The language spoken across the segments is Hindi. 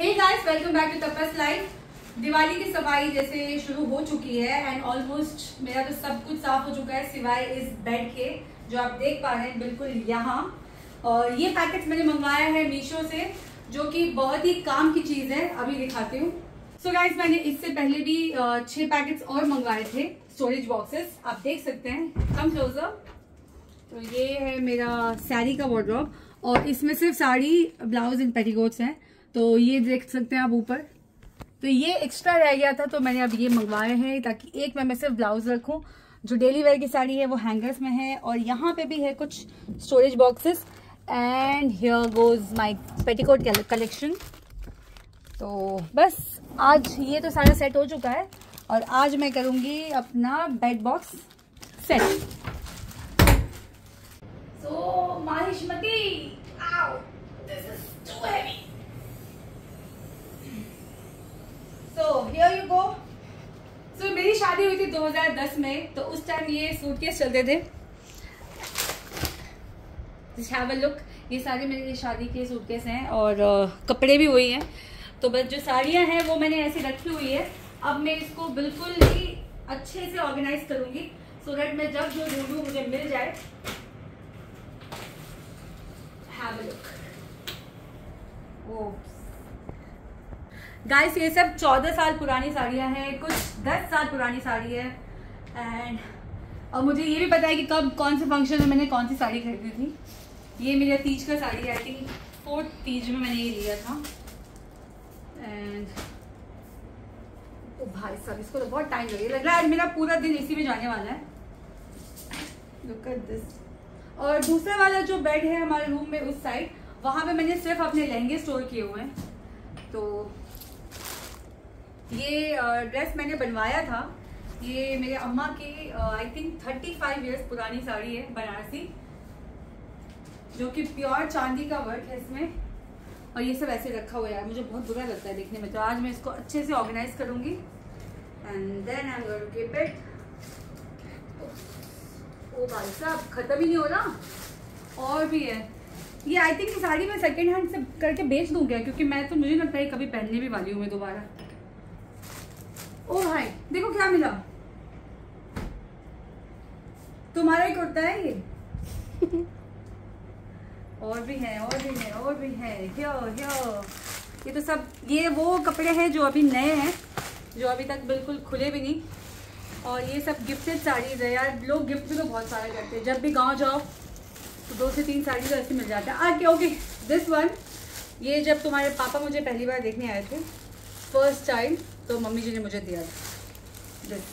Hey guys, welcome back to Tapas life. Diwali की सफाई जैसे शुरू हो चुकी है एंड ऑलमोस्ट मेरा तो सब कुछ साफ हो चुका है सिवाय इस बेड के जो आप देख पा रहे हैं बिल्कुल यहाँ। और ये पैकेट मैंने मंगवाया है मीशो से, जो कि बहुत ही काम की चीज है। अभी दिखाती हूँ। सो गाइस, मैंने इससे पहले भी 6 पैकेट्स और मंगवाए थे, स्टोरेज बॉक्सेस। आप देख सकते हैं, कम क्लोजअप। तो ये है मेरा साड़ी का वार्डरोब और इसमें सिर्फ साड़ी, ब्लाउज एंड पेटीकोट्स हैं। तो ये देख सकते हैं आप ऊपर। तो ये एक्स्ट्रा रह गया था तो मैंने अब ये मंगवाए हैं ताकि एक में सिर्फ ब्लाउज रखूं। जो डेली वेयर की साड़ी है वो हैंगर्स में है और यहाँ पे भी है कुछ storage boxes. And here goes my petticoat collection. तो बस आज ये तो सारा सेट हो चुका है और आज मैं करूंगी अपना bed box set. So Mahishmati, ow, this is too heavy. So here you go. So मेरी शादी हुई थी 2010 में, तो उस टाइम ये सूटकेस चलते थे। Just have a look. ये सारे मेरी शादी के सूटकेस हैं और कपड़े भी वही हैं। तो बस जो साड़ियाँ हैं वो मैंने ऐसे रखी हुई है। अब मैं इसको बिल्कुल ही अच्छे से ऑर्गेनाइज करूंगी सो दैट मैं जब जो ढूंढूं मुझे मिल जाए। Have a look. गाइस, ये सब 14 साल पुरानी साड़ियाँ हैं, कुछ 10 साल पुरानी साड़ी है। एंड और मुझे ये भी पता है कि कब कौन से फंक्शन में मैंने कौन सी साड़ी खरीदी थी। ये मेरा तीज का साड़ी है, आई थिंक 4th तीज में मैंने ये लिया था। एंड ओ भाई साहब, इसको तो बहुत टाइम लगेगा। लग रहा है आज मेरा पूरा दिन इसी में जाने वाला है। Look at this. और दूसरा वाला जो बेड है हमारे रूम में उस साइड, वहां पे मैंने सिर्फ अपने लहंगे स्टोर किए हुए हैं। तो ये ड्रेस मैंने बनवाया था। ये मेरे अम्मा की आई थिंक 35 इयर्स पुरानी साड़ी है, बनारसी, जो कि प्योर चांदी का वर्क है इसमें। और ये सब ऐसे रखा हुआ है, मुझे बहुत बुरा लगता है देखने में। तो आज मैं इसको अच्छे से ऑर्गेनाइज करूंगी and then I am going to keep it. ओ भाई साहब, खत्म ही नहीं हो रहा, और भी है। ये आई थिंक साड़ी मैं सेकंड हैंड से करके बेच दूं क्या, क्योंकि मैं तो मुझे लगता है कभी पहनने भी वाली हूँ मैं दोबारा। ओ भाई देखो क्या मिला, तुम्हारा ही कुर्ता है ये। और भी है, और भी है, और भी है। ये तो सब ये वो कपड़े हैं जो अभी नए हैं, जो अभी तक बिल्कुल खुले भी नहीं। और ये सब गिफ्टेड साड़ीज है यार। लोग गिफ्ट भी तो बहुत सारे करते हैं। जब भी गांव जाओ तो 2 से 3 साड़ी तो ऐसे मिल जाते हैं। ओके दिस वन, ये जब तुम्हारे पापा मुझे पहली बार देखने आए थे, फर्स्ट टाइम, तो मम्मी जी ने मुझे दिया था दिस।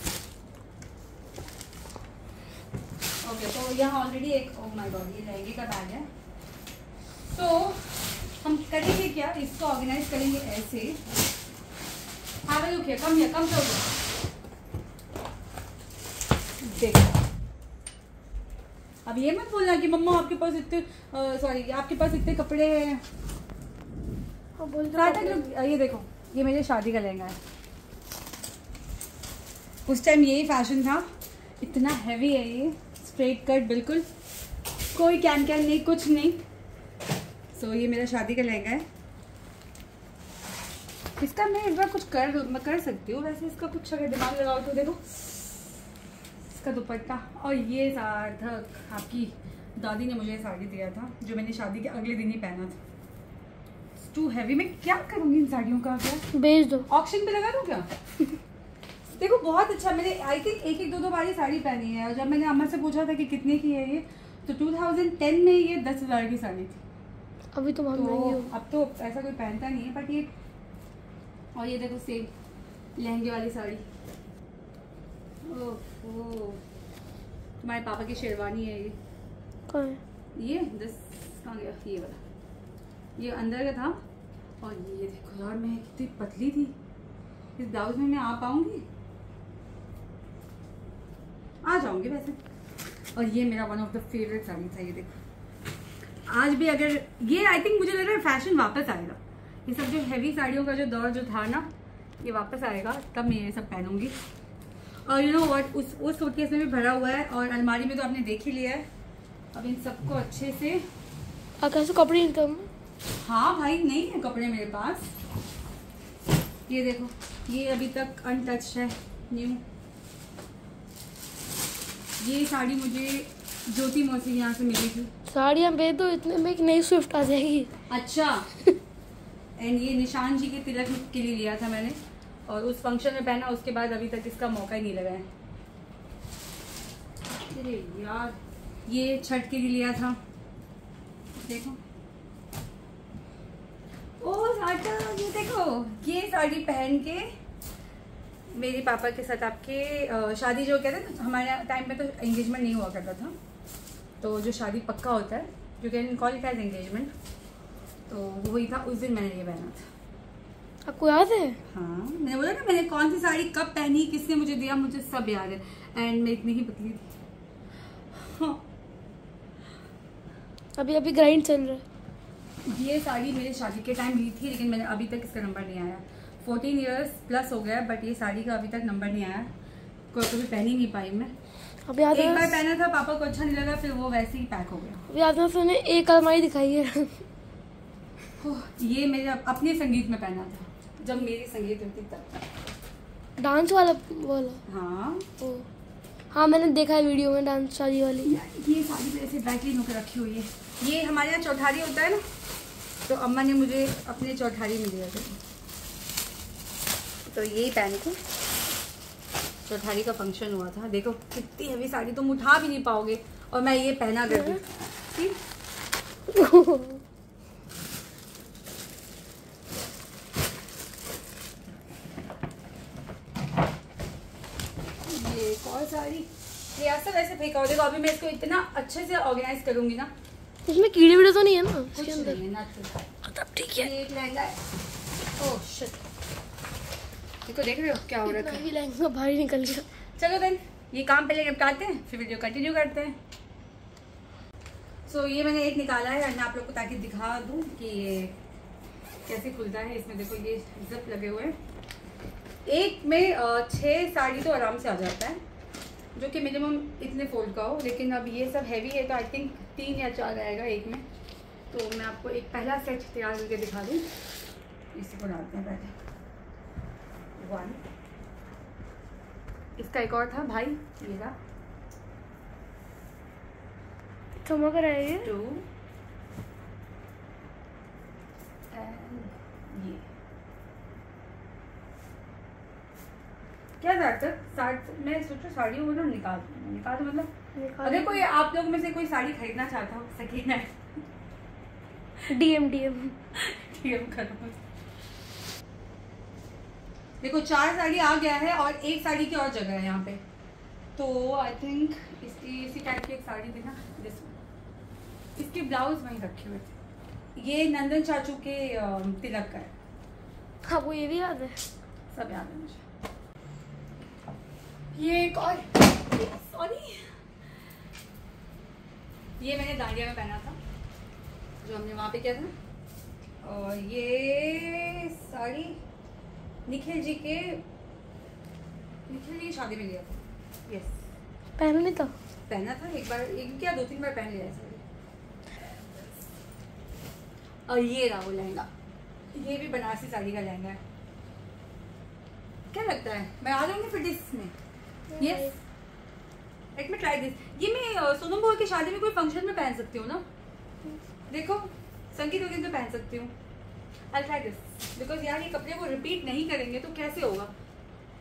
ओके, तो यहाँ ऑलरेडी एक, ओह माय गॉड, ये लहंगे का बैग है। तो हम करेंगे क्या, इसको ऑर्गेनाइज करेंगे ऐसे। Have a look here, come here, come close. देखो, अब ये मत बोलना कि मम्मा आपके पास इतने सॉरी आपके पास इतने कपड़े हैं। ये देखो, ये मेरे शादी का लहंगा है। उस टाइम यही फैशन था। इतना हैवी है ये, स्ट्रेट कट, बिल्कुल कोई कैन नहीं, कुछ नहीं। सो ये मेरा शादी का लहंगा है। इसका मैं एक बार कुछ कर सकती हूँ वैसे। इसका कुछ अगर दिमाग लगाओ तो देखो, का दुपट्टा। और ये सार्थक, आपकी दादी ने मुझे साड़ी दिया था, जो मैंने शादी के अगले दिन ही पहना था। Too heavy. मैं क्या करूंगी इन साड़ियों का, क्या बेच दो, ऑक्शन पे लगा दूं क्या? देखो बहुत अच्छा, मैंने आई थिंक 1-2 बारी साड़ी पहनी है। और जब मैंने अम्मा से पूछा था कि कितने की है ये, तो 2010 में ये 10,000 की साड़ी थी। अभी तो अब तो ऐसा कोई पहनता नहीं है, बट ये, और ये देखो सेम लहंगे वाली साड़ी। तुम्हारे पापा की शेरवानी है ये। कौन? ये दिस कहाँ गया, ये वाला, ये अंदर का था। और ये देखो यार, मैं कितनी पतली थी, इस ब्लाउज में मैं आ पाऊंगी? आ जाऊंगी वैसे। और ये मेरा one of the favourite sari था। ये देखो, आज भी अगर ये, आई थिंक मुझे लग रहा है फैशन वापस आएगा। ये सब जो हैवी साड़ियों का जो दौर जो था ना, ये वापस आएगा, तब मैं ये सब पहनूंगी। और यू नो व्हाट, उस सूटकेस में भी भरा हुआ है और अलमारी में तो आपने देख ही लिया है। अब इन सबको अच्छे से, कैसे कपड़े इनकम? हाँ भाई, नहीं है कपड़े मेरे पास। ये देखो, ये अभी तक अनटच्ड है, न्यू। ये साड़ी मुझे ज्योति मौसी यहाँ से मिली थी। साड़ियाँ बेच दो, इतने में एक नई स्विफ्ट आ जाएगी। अच्छा। एंड ये निशान जी के तिलक के लिए लिया था मैंने, और उस फंक्शन में पहना, उसके बाद अभी तक इसका मौका ही नहीं लगा है। अरे यार, ये छठ के लिए लिया था, देखो। ओ साटा, ये देखो, ये साड़ी पहन के मेरे पापा के साथ आपके शादी जो कहते हैं, हमारे टाइम में तो एंगेजमेंट नहीं हुआ करता था, तो जो शादी पक्का होता है, जो can call it as engagement, तो वही था। उस दिन मैंने ये पहना था। आपको याद है? हाँ, मैंने बोला ना मैंने कौन सी साड़ी कब पहनी, किसने मुझे दिया, मुझे सब याद है। एंड मैं इतनी ही पतली थी। हाँ। अभी अभी ग्राइंड चल रहा है। ये साड़ी मेरे शादी के टाइम ली थी, लेकिन मैंने अभी तक इसका नंबर नहीं आया। 14 इयर्स प्लस हो गया, बट ये साड़ी का अभी तक नंबर नहीं आया। कोई कभी पहन ही नहीं पाई मैं। अभी याद एक बार पहना था, पापा को अच्छा नहीं लगा, फिर वो वैसे ही पैक हो गया। अभी याद है, उसने एक अलमारी दिखाई है। ये मेरे अपने संगीत में पहना था, जब मेरी संगीत होती तब। डांस वाला वाला? हाँ। ओ हाँ, मैंने देखा है वीडियो में, डांस शादी वाली। ये साड़ी तो ऐसे ड्राई क्लीन होकर रखी हुई है। ये हमारे यहाँ चौठारी होता है ना, तो अम्मा ने मुझे अपने चौठारी में दिया था, तो यही पहन के चौठारी का फंक्शन हुआ था। देखो कितनी हेवी साड़ी, तुम उठा भी नहीं पाओगे, और मैं ये पहना करती थी। ये एक और साड़ी, ये ऐसा वैसे फेंका हो। देखो अभी मैं इसको इतना अच्छे से ऑर्गेनाइज करूंगी ना। इसमें कीड़े वीड़े तो नहीं है ना कुछ इसके अंदर? नहीं है, nothing। तब ठीक है। ये एक लहंगा है। ओह शिट, देखो देख रहे हो क्या हो रहा है। लहंगा भारी निकल गया। चलो देन, ये काम पहले निपटाते हैं, फिर वीडियो कंटिन्यू करते हैं। सो ये मैंने एक निकाला है, और मैं आप लोग को ताकि दिखा दूं कि ये कैसे खुलता है। इसमें देखो ये जिप लगे हुए हैं। एक में 6 साड़ी तो आराम से आ जाता है, जो कि मिनिमम इतने फोल्ड का हो, लेकिन अब ये सब हैवी है, तो आई थिंक 3 या 4 आएगा एक में। तो मैं आपको एक पहला सेट तैयार करके दिखा दूँ। इसी को डालते हैं पहले। 1, इसका एक और था भाई, ये रहा। चमक रहा है ये। 2 एंड ये क्या ज़्यादातर मैं सोचो साड़ियों को ना निकाल मतलब अगर कोई आप लोग में से कोई साड़ी खरीदना चाहता हो, सेकेंड हैंड, डीएम करो। देखो 4 साड़ी आ गया है, और एक साड़ी की और जगह है यहाँ पे, तो आई थिंक इसी टाइप की एक साड़ी थी ना, इसके ब्लाउज वहीं रखे हुए थे। ये नंदन चाचू के तिलक का है। हाँ, वो ये भी याद है, सब याद है मुझे। ये एक और, सॉरी, ये मैंने दांडिया में पहना था, जो हमने वहाँ पे किया था। और ये साड़ी निखिल जी की शादी में लिया था। यस, पहना नहीं था? पहना था एक बार, एक क्या 2-3 बार पहन लिया है। और ये रहा वो लहंगा, ये भी बनारसी साड़ी का लहंगा है। क्या लगता है मैं आ जाऊंगी फिर इसमें? Yes, let me try this. ये मैं सोनम बुआ की शादी में कोई फंक्शन में पहन सकती हूँ ना, देखो संगीत वगैरह तो पहन सकती हूँ। आई ट्राई दिस बिकॉज यार ये कपड़े को रिपीट नहीं करेंगे तो कैसे होगा।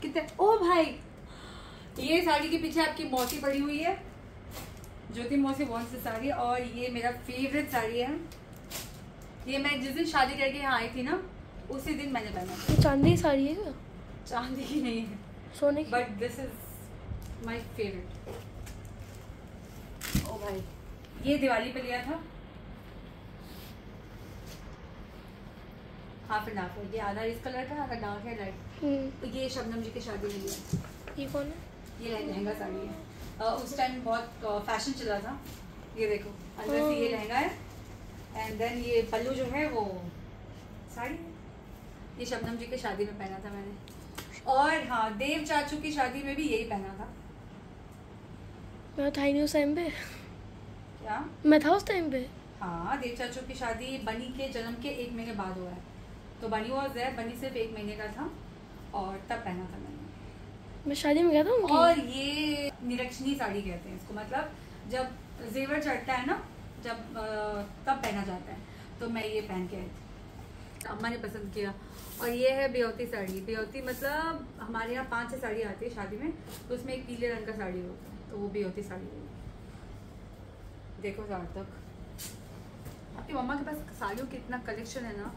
कितने, ओ भाई, ये साड़ी के पीछे आपकी मौसी पड़ी हुई है, ज्योति मौसी वॉन्स से साड़ी। और ये मेरा फेवरेट साड़ी है, ये मैं जिस दिन शादी करके यहाँ आई थी ना, उसी दिन मैंने पहना था। चांदी की साड़ी है क्या? चांदी की नहीं है, सोने की, but this is my favourite. ओ भाई, ये दिवाली पे लिया था, हाफ एंड हाफ है। ये आधा इस कलर का, आधा डार्क है लाइट। ये शबनम जी की शादी में लिया। ये कौन है? ये लहंगा साड़ी है, उस टाइम बहुत फैशन चला था। ये देखो अंदर से ये लहंगा है, एंड देन ये पल्लू जो है वो साड़ी है। ये शबनम जी की शादी में पहना था मैंने। और हाँ, देव चाचू की शादी में भी यही पहना था। मैं था ही नहीं उस टाइम पे। क्या? मैं था उस टाइम पे? हाँ, देव चाचू की शादी बनी के जन्म के 1 महीने बाद हुआ है। तो बनी वॉज है, बनी सिर्फ 1 महीने का था और तब पहना था मैंने। मैं शादी में गया था उनकी। और ये निरक्षणी साड़ी कहते हैं इसको, मतलब जब जेवर चढ़ता है ना, जब तब पहना जाता है। तो मैं ये पहन के आई थी, अम्मा ने पसंद किया। और ये है बेहौती साड़ी। बेहौती मतलब हमारे यहाँ 5 साड़ी आती है शादी में, तो उसमें एक पीले रंग का साड़ी होता है, तो वो बेहौती साड़ी होगी। देखो सार्थक, आपकी मम्मा के पास साड़ियों की इतना कलेक्शन है ना।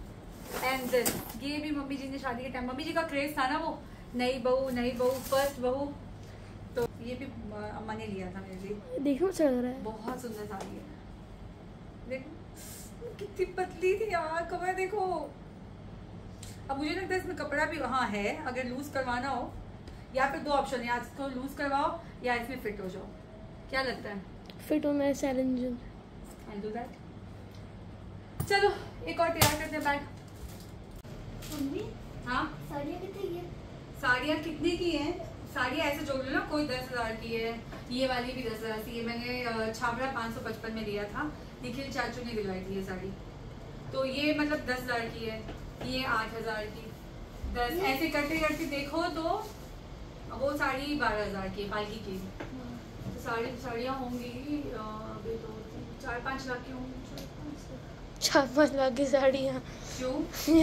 एंड दिस, ये भी मम्मी जी ने शादी के टाइम, मम्मी जी का क्रेज था ना, वो नई बहू फर्स्ट बहू, तो ये भी अम्मा ने लिया था मेरे लिए। देखो अच्छा लग रहा है, बहुत सुंदर साड़ी है। देखो कितनी पतली थी यार, कमर देखो। अब मुझे लगता है इसमें कपड़ा भी हाँ है, अगर लूज करवाना हो, या फिर 2 ऑप्शन है, या इसको लूज करवाओ या इसमें फिट हो जाओ। क्या लगता है? फिट हो मैं चैलेंज। I do that. चलो एक और तैयार करते हैं बैग। हाँ साड़ियाँ कितनी है? साड़ियाँ कितने की हैं? साड़ियाँ ऐसे जोड़ लो ना, कोई 10,000 की है, ये वाली भी 10,000 की। ये मैंने छाबड़ा 555 में लिया था, निखिल चाचू ने दिलवाई थी ये साड़ी। तो ये मतलब 10,000 की है, ये 8,000 की, 10 ऐसे करते करते देखो तो वो साड़ी 12,000 की, पालकी की। तो साड़ियाँ होंगी 4-5 लाख की होंगी। 4-5 लाख की साड़ियाँ क्यों?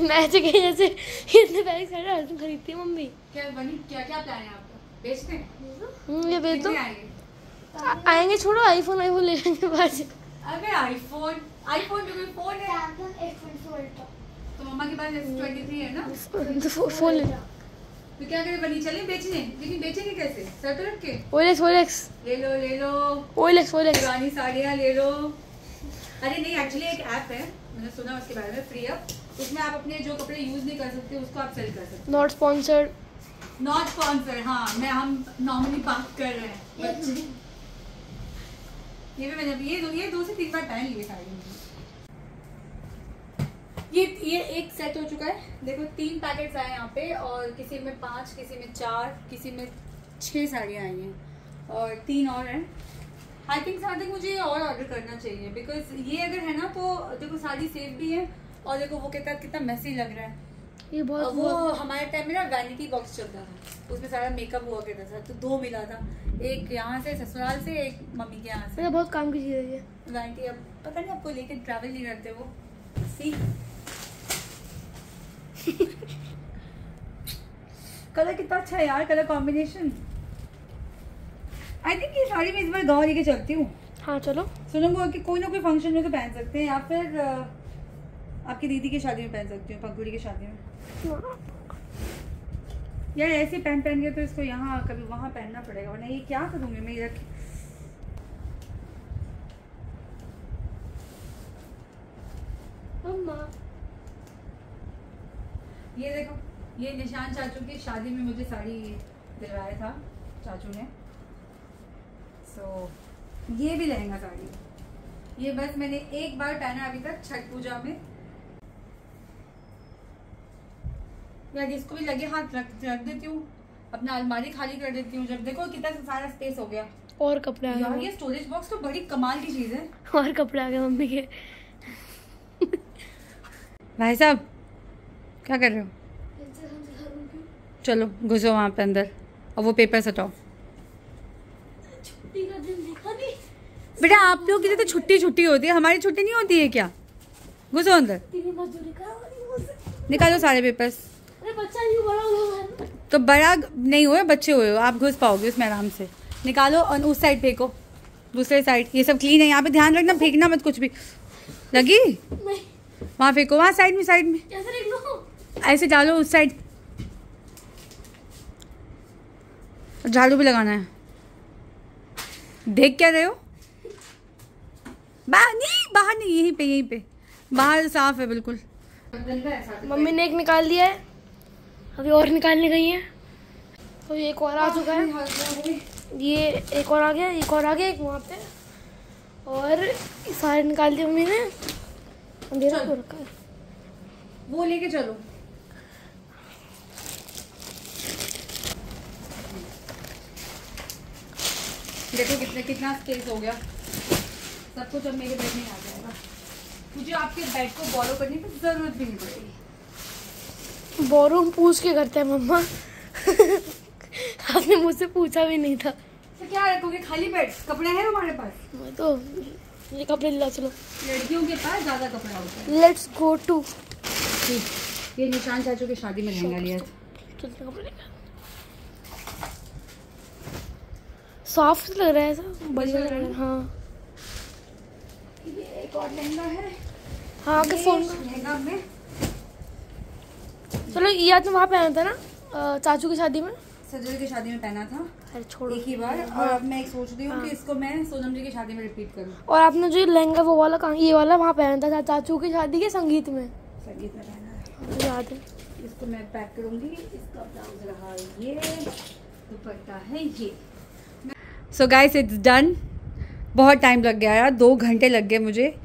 मैं ऐसे कहीं जैसे इतने पैसे साड़ी अर्जुन खरीदती है मम्मी। क्या बनी, क्या क्या प्लान है आपका? बेचते हैं? ये बेच दो। आएंगे? आएंगे, छोड़ो आईफोन ले लेंगे बाद। अबे आईफोन भी कोई फोन है? तो मम्मा के पास S23 है ना, तो फोन ले तो क्या करें बनी, चलें बेचने। लेकिन बेचेंगे कैसे? सर पे रख के? OLX ले लो OLX पुरानी साड़ियाँ ले लो। अरे नहीं, एक्चुअली एक ऐप है, मैंने सुना उसके बारे में, फ्री अप। उसमें आप अपने जो कपड़े यूज नहीं कर सकते उसको आप सेल कर सकते। Not sponsored. हाँ, हम नॉर्मली बात कर रहे हैं बच्चे। ये भी मैंने ये 2 से 3 बार पहन लिए साड़ी। ये एक सेट हो चुका है। देखो 3 पैकेट्स आए यहाँ पे, और किसी में 5, किसी में 4, किसी में 6 साड़ियाँ आई हैं, और 3 और हैं। आई थिंक मुझे और ऑर्डर करना चाहिए, बिकॉज ये अगर है ना तो देखो साड़ी सेफ भी है, और देखो वो कितना मैसी लग रहा है। ये बहुत वो हमारे टाइम में ना वैनिटी बॉक्स चलता था, उसमें सारा मेकअप हुआ करता था, तो 2 मिला था, एक यहाँ से ससुराल से, एक मम्मी के यहाँ से। बहुत काम की चीज़ है ये वैनिटी। अब पता नहीं आपको लेके ट्रैवल नहीं करते वो। सी कलर कितना अच्छा है यार, कलर कॉम्बिनेशन। आई थिंक ये साड़ी मैं इस बार गाँव लेके चलती हूँ। हाँ चलो। सुनो कि कोई ना कोई फंक्शन में तो पहन सकते हैं, या फिर आपकी दीदी की शादी में पहन सकती हूँ, पंकुड़ी की शादी में। यार ऐसे पहन के तो इसको यहाँ कभी वहाँ पहनना पड़ेगा, वरना ये क्या करूँगी मैं ये रख। ये देखो, ये निशान चाचू की शादी में मुझे साड़ी दिलवाया था चाचू ने। ये भी लहंगा साड़ी, ये बस मैंने एक बार पहना अभी तक, छठ पूजा में। यार इसको भी लगे हाथ रख देती हूँ, अपना अलमारी खाली कर देती हूँ। जब देखो कितना सारा स्पेस हो गया। और कपड़े आ गए। ये स्टोरेज बॉक्स तो बड़ी कमाल की चीज है। और कपड़े आ गए मम्मी के। भाई साहब क्या कर रहे हो? चलो घुसो वहाँ पे अंदर, और वो पेपर हटाओ। छुट्टी का दिन देखा नहीं बेटा, आप लोग की तो छुट्टी होती है, हमारी छुट्टी नहीं होती है क्या? घुसो अंदर, निकालो सारे पेपर्स। अरे बच्चा नहीं बड़ा हुआ तो बड़ा नहीं हुआ, बच्चे हुए हो आप, घुस पाओगे उसमें आराम से। निकालो और उस साइड फेंको, दूसरे साइड। ये सब क्लीन है, यहाँ पे ध्यान रखना, फेंकना मत कुछ भी। लगी? वहाँ फेंको, वहाँ साइड में ऐसे डालो उस साइड। झाड़ू भी लगाना है। देख क्या रहे हो? बाहर नहीं, यहीं पे बाहर साफ है बिल्कुल। मम्मी ने एक निकाल दिया है, अभी और निकालने गई है। तो ये एक और आ चुका है, ये एक और आ गया, एक एक वहाँ पे, और सारे निकाल दिए मम्मी ने। अंधेरा हो रखा है, वो लेके चलो। देखो कितना स्पेस हो गया। सब कुछ अब मेरे बेड में आ जाएगा, मुझे आपके बेड को फॉलो करने की जरूरत भी नहीं पड़ेगी। बोरूम पूछ के करते हैं मम्मा। आपने मुझसे पूछा भी नहीं था। तो क्या रखोगे, खाली पेट? कपड़े हैं हमारे पास? मैं तो ये कपड़े ला चलो। लड़कियों के पास ज्यादा कपड़ा होता है। Let's go to. ये निशान चाचू की शादी में लहंगा लिया था। चलते कपड़े लेकर। सॉफ्ट लग रहा है ऐसा, बढ़िया लग रहा है। हाँ ये एक और लहंगा है। हाँ के फोन लहंगा में चलो ये तो वहाँ पहना था ना चाचू की शादी में, सजल की शादी में पहना था। अरे छोड़ो एक ही बार। और अब मैं एक सोच रही हूँ कि इसको मैं सोनम जी की शादी में रिपीट करूँ। और आपने जो लहंगा वो वाला कहाँ, ये वाला वहाँ पहना था चाचू की शादी के संगीत में पहना है, याद है। इसको मैं पैक करूँगी। इसका ब्लाउज रहा ये, दुपट्टा है ये। So guys it's done. बहुत टाइम लग गया यार, 2 घंटे लग गए मुझे।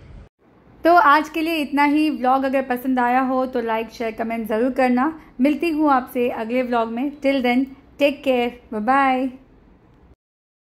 तो आज के लिए इतना ही। व्लॉग अगर पसंद आया हो तो लाइक शेयर कमेंट ज़रूर करना। मिलती हूँ आपसे अगले व्लॉग में। Till then take care, bye bye.